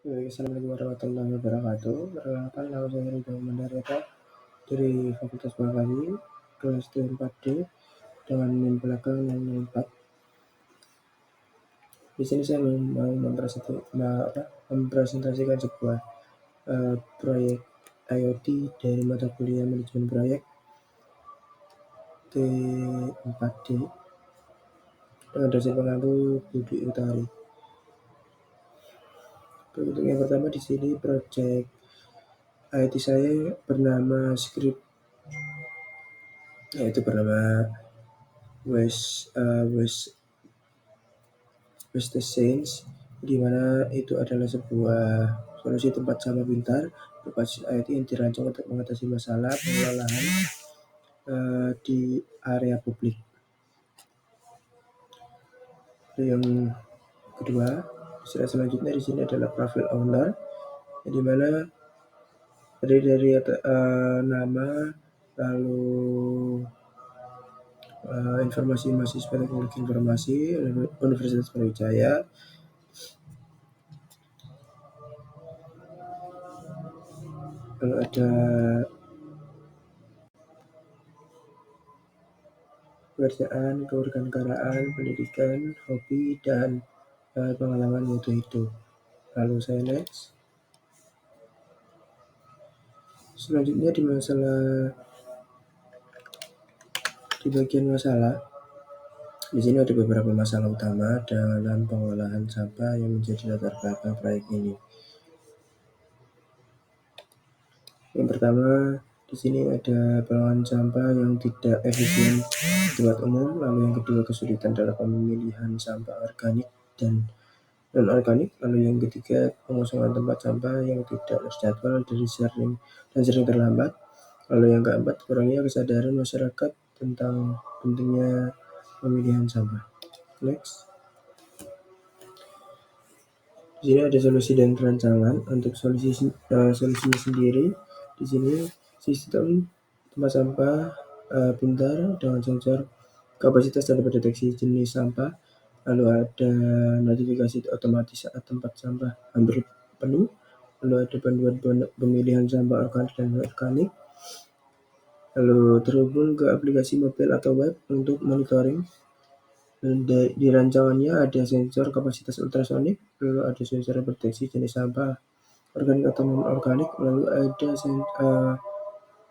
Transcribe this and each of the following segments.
Assalamualaikum warahmatullahi wabarakatuh. Perkenalkan, nama saya Ridho Mandareta dari Fakultas Farmasi, kelas T4D dengan NIM belakang 604. Di sini saya mau mempresentasikan sebuah proyek IoT dari mata kuliah manajemen proyek T4D dengan dosen pengampu Budi Utari. Untuk yang pertama di sini proyek IoT saya bernama Script, yaitu bernama Waste Sense, di mana itu adalah sebuah solusi tempat sampah pintar berbasis IoT yang dirancang untuk mengatasi masalah pengelolaan di area publik. Yang kedua, slide selanjutnya di sini adalah profil owner, di mana dari nama, lalu informasi mahasiswa teknologi informasi Universitas Brawijaya, lalu ada pekerjaan, kewarganegaraan, pendidikan, hobi, dan pengalaman mutu hidup. Lalu saya next. Selanjutnya di bagian masalah, di sini ada beberapa masalah utama dalam pengolahan sampah yang menjadi latar belakang proyek ini. Yang pertama, di sini ada pengolahan sampah yang tidak efisien di tempat umum. Lalu yang kedua, kesulitan dalam pemilihan sampah organik dan non-organik. Lalu yang ketiga, pengosongan tempat sampah yang tidak terjadwal dan sering terlambat. Lalu yang keempat, kurangnya kesadaran masyarakat tentang pentingnya pemilihan sampah. Next. Di sini ada solusi dan perancangan. Untuk solusinya sendiri, di sini sistem tempat sampah pintar dengan sensor kapasitas dan pendeteksi jenis sampah. Lalu ada notifikasi otomatis saat tempat sampah hampir penuh. Lalu ada panduan pemilihan sampah organik dan non-organik. Lalu terhubung ke aplikasi mobil atau web untuk monitoring. Dan di rancangannya ada sensor kapasitas ultrasonik, lalu ada sensor pendeteksi jenis sampah organik atau non-organik, lalu ada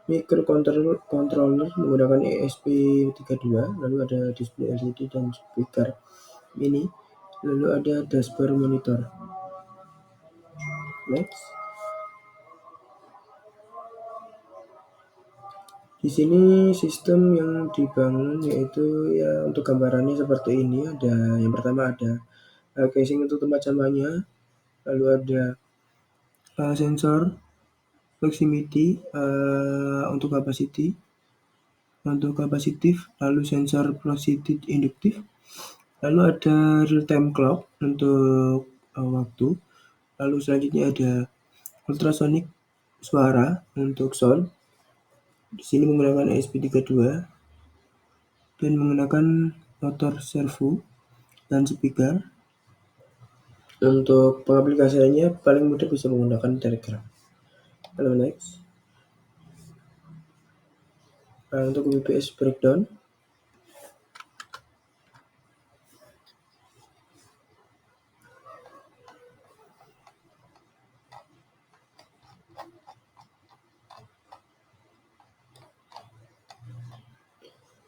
microcontroller menggunakan ESP32, lalu ada display LCD dan speaker mini, lalu ada dashboard monitor. Next. Di sini sistem yang dibangun yaitu ya untuk gambarannya seperti ini. Ada yang pertama ada casing untuk tempat sampahnya, lalu ada sensor proximity untuk kapasitif, lalu sensor positif induktif, lalu ada real time clock untuk waktu, lalu selanjutnya ada ultrasonic suara untuk sound. Di sini menggunakan ESP32 dan menggunakan motor servo dan speaker. Untuk pengaplikasiannya paling mudah bisa menggunakan Telegram. Lalu next. Untuk WPS breakdown,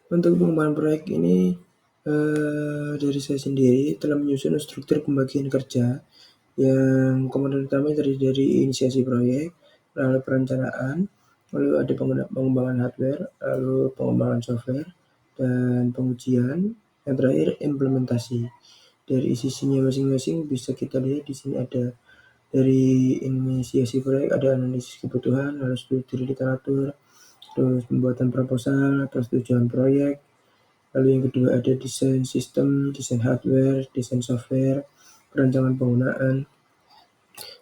untuk pengembangan proyek ini dari saya sendiri telah menyusun struktur pembagian kerja yang komponen utama terdiri dari inisiasi proyek, lalu perencanaan, lalu ada pengembangan hardware, lalu pengembangan software, dan pengujian, yang terakhir implementasi. Dari sisinya masing-masing bisa kita lihat di sini ada dari inisiasi proyek ada analisis kebutuhan, lalu studi literatur, terus pembuatan proposal, persetujuan proyek. Lalu yang kedua ada desain sistem, desain hardware, desain software, perancangan penggunaan.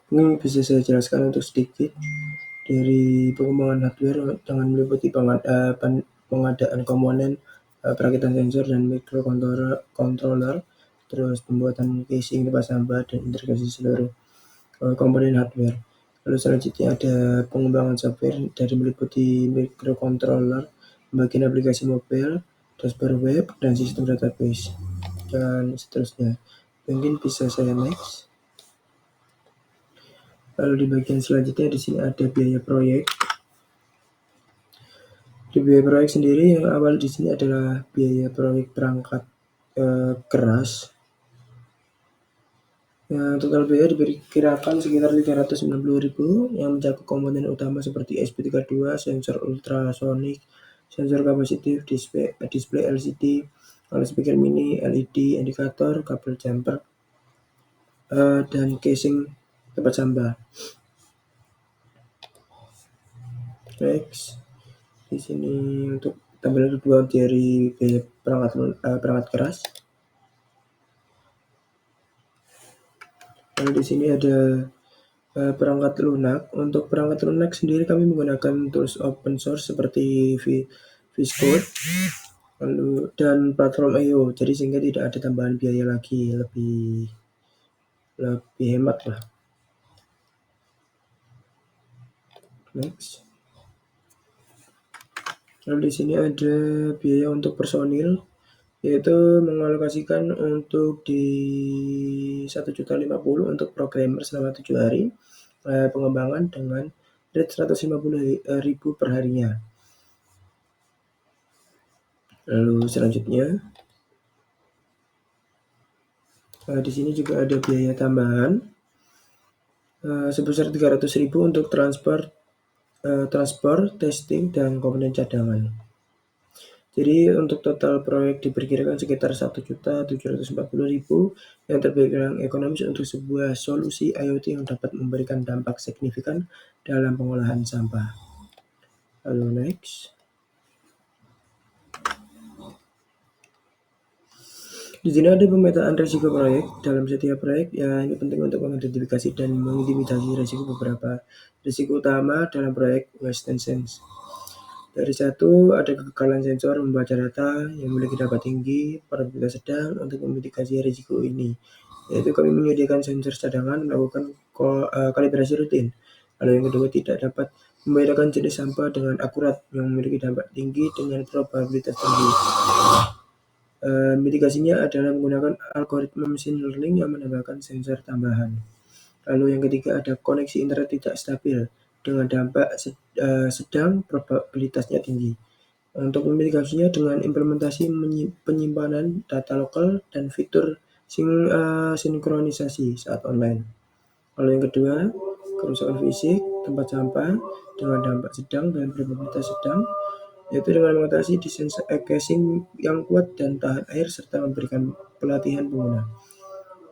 Mungkin bisa saya jelaskan untuk sedikit dari pengembangan hardware dengan meliputi pengadaan komponen, perakitan sensor dan microcontroller, terus pembuatan casing tempat sampah dan integrasi seluruh komponen hardware. Lalu selanjutnya ada pengembangan software dari meliputi microcontroller, pembagian aplikasi mobile, dashboard web, dan sistem database, dan seterusnya. Mungkin bisa saya next. Lalu di bagian selanjutnya di sini ada biaya proyek. Di biaya proyek sendiri yang awal di sini adalah biaya proyek perangkat keras. Total biaya diperkirakan sekitar 390.000 yang mencakup komponen utama seperti SP32, sensor ultrasonic, sensor kapasitif, display LCD, loudspeaker mini, LED, indikator, kabel jumper, dan casing tempat sampah. Next, di sini untuk tampilan kedua dari biaya perangkat keras. Lalu di sini ada perangkat lunak. Untuk perangkat lunak sendiri kami menggunakan tools open source seperti VS Code lalu dan platform IO. Jadi sehingga tidak ada tambahan biaya lagi, lebih hemat lah. Next. Lalu di sini ada biaya untuk personil, yaitu mengalokasikan untuk di 1.050.000 untuk programmer selama 7 hari, pengembangan dengan rate 150.000 per harinya. Lalu selanjutnya, di sini juga ada biaya tambahan sebesar 300.000 untuk transport, testing, dan komponen cadangan. Jadi untuk total proyek diperkirakan sekitar 1.740.000 yang terbilang ekonomis untuk sebuah solusi IoT yang dapat memberikan dampak signifikan dalam pengolahan sampah. Lalu next. Di sini ada pemetaan risiko proyek. Dalam setiap proyek, ya ini penting untuk mengidentifikasi dan mengintimidasi risiko. Beberapa risiko utama dalam proyek Waste and Sense. Dari satu, ada kegagalan sensor membaca data yang memiliki dampak tinggi, probabilitas sedang untuk memitigasi risiko ini. Yaitu kami menyediakan sensor cadangan, melakukan kalibrasi rutin. Lalu yang kedua, tidak dapat membedakan jenis sampah dengan akurat yang memiliki dampak tinggi dengan probabilitas tinggi. Mitigasinya adalah menggunakan algoritma machine learning yang menambahkan sensor tambahan. Lalu yang ketiga ada koneksi internet tidak stabil dengan dampak sedang, probabilitasnya tinggi. Untuk memitigasinya dengan implementasi penyimpanan data lokal dan fitur sinkronisasi saat online. Lalu yang kedua, kerusakan fisik tempat sampah dengan dampak sedang dan probabilitas sedang, yaitu dengan mengatasi desain casing yang kuat dan tahan air serta memberikan pelatihan pengguna.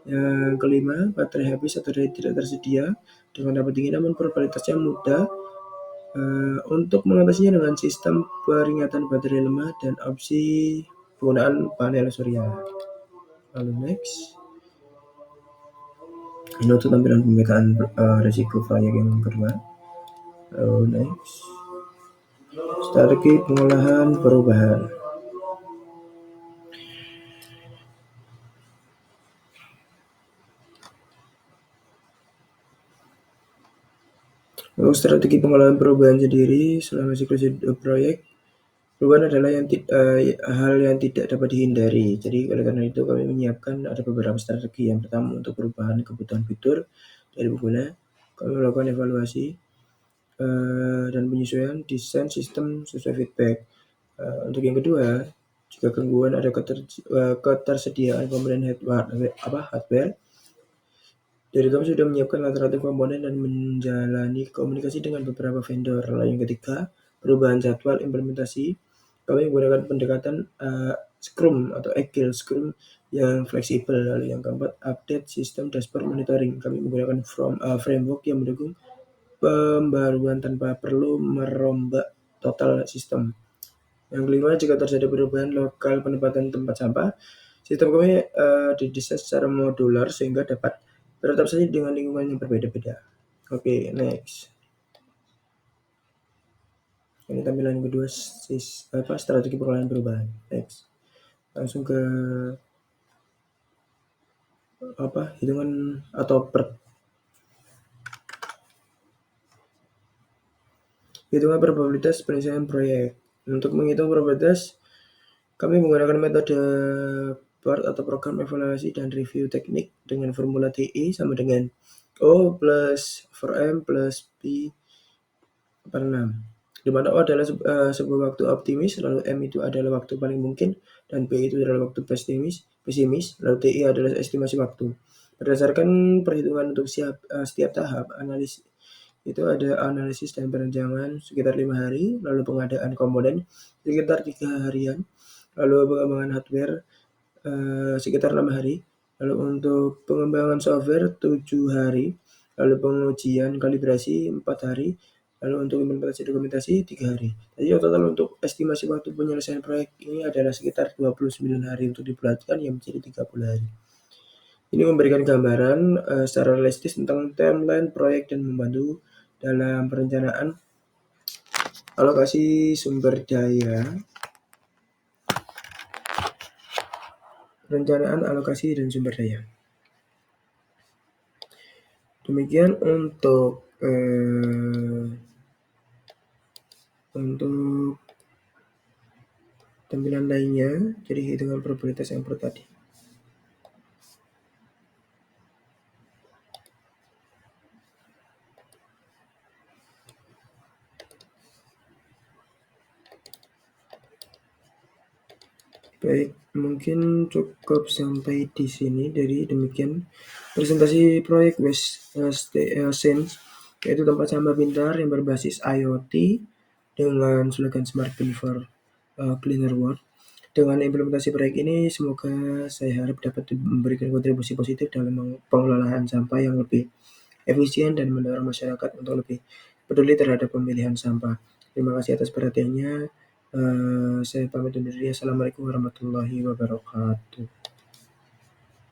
Yang kelima, baterai habis atau tidak tersedia dengan dampak tinggi namun probabilitasnya mudah. Untuk mengatasinya dengan sistem peringatan baterai lemah dan opsi penggunaan panel surya. Lalu next. Ini untuk tampilan pemetaan risiko proyek yang kedua. Lalu next. Strategi pengolahan perubahan. Lalu strategi pengolahan perubahan sendiri selama siklus hidup proyek. Perubahan adalah hal yang tidak dapat dihindari. Jadi oleh karena itu kami menyiapkan ada beberapa strategi. Yang pertama untuk perubahan kebutuhan fitur dari pengguna, kami melakukan evaluasi dan penyesuaian desain sistem sesuai feedback. Untuk yang kedua, jika gangguan ada ketersediaan komponen hardware, jadi kami sudah menyiapkan alternatif komponen dan menjalani komunikasi dengan beberapa vendor. Lalu yang ketiga, perubahan jadwal implementasi. Kami menggunakan pendekatan Scrum atau Agile Scrum yang fleksibel. Lalu yang keempat, update sistem dashboard monitoring. Kami menggunakan framework yang mendukung pembaruan tanpa perlu merombak total sistem. Yang kelima, jika terjadi perubahan lokal penempatan tempat sampah, sistem kami didesain secara modular sehingga dapat beradaptasi saja dengan lingkungan yang berbeda-beda. Oke, next. Ini tampilan kedua strategi pengolahan perubahan. Next. Langsung ke hitungan atau Hitungan probabilitas penyelesaian proyek. Untuk menghitung probabilitas, kami menggunakan metode BART atau program evaluasi dan review teknik dengan formula TI sama dengan O plus 4M plus P per 6. Di mana O adalah sebuah waktu optimis, lalu M itu adalah waktu paling mungkin, dan P itu adalah waktu pesimis, lalu TI adalah estimasi waktu. Berdasarkan perhitungan untuk setiap tahap analis itu ada analisis dan perencanaan sekitar 5 hari, lalu pengadaan komponen sekitar 3 harian, lalu pengembangan hardware sekitar 6 hari, lalu untuk pengembangan software 7 hari, lalu pengujian kalibrasi 4 hari, lalu untuk implementasi dokumentasi 3 hari. Jadi total untuk estimasi waktu penyelesaian proyek ini adalah sekitar 29 hari untuk dibulatkan yang menjadi 30 hari. Ini memberikan gambaran secara realistis tentang timeline proyek dan membantu dalam perencanaan alokasi sumber daya, dan sumber daya. Demikian untuk tampilan lainnya, jadi hitungan probabilitas yang perlu tadi. Baik, mungkin cukup sampai di sini. Dari demikian presentasi proyek Waste Sense, yaitu tempat sampah pintar yang berbasis IoT dengan slogan Smart Bin for Cleaner World. Dengan implementasi proyek ini, semoga saya harap dapat memberikan kontribusi positif dalam pengelolaan sampah yang lebih efisien dan mendorong masyarakat untuk lebih peduli terhadap pemilihan sampah. Terima kasih atas perhatiannya. Saya pamit undur diri. Assalamualaikum warahmatullahi wabarakatuh.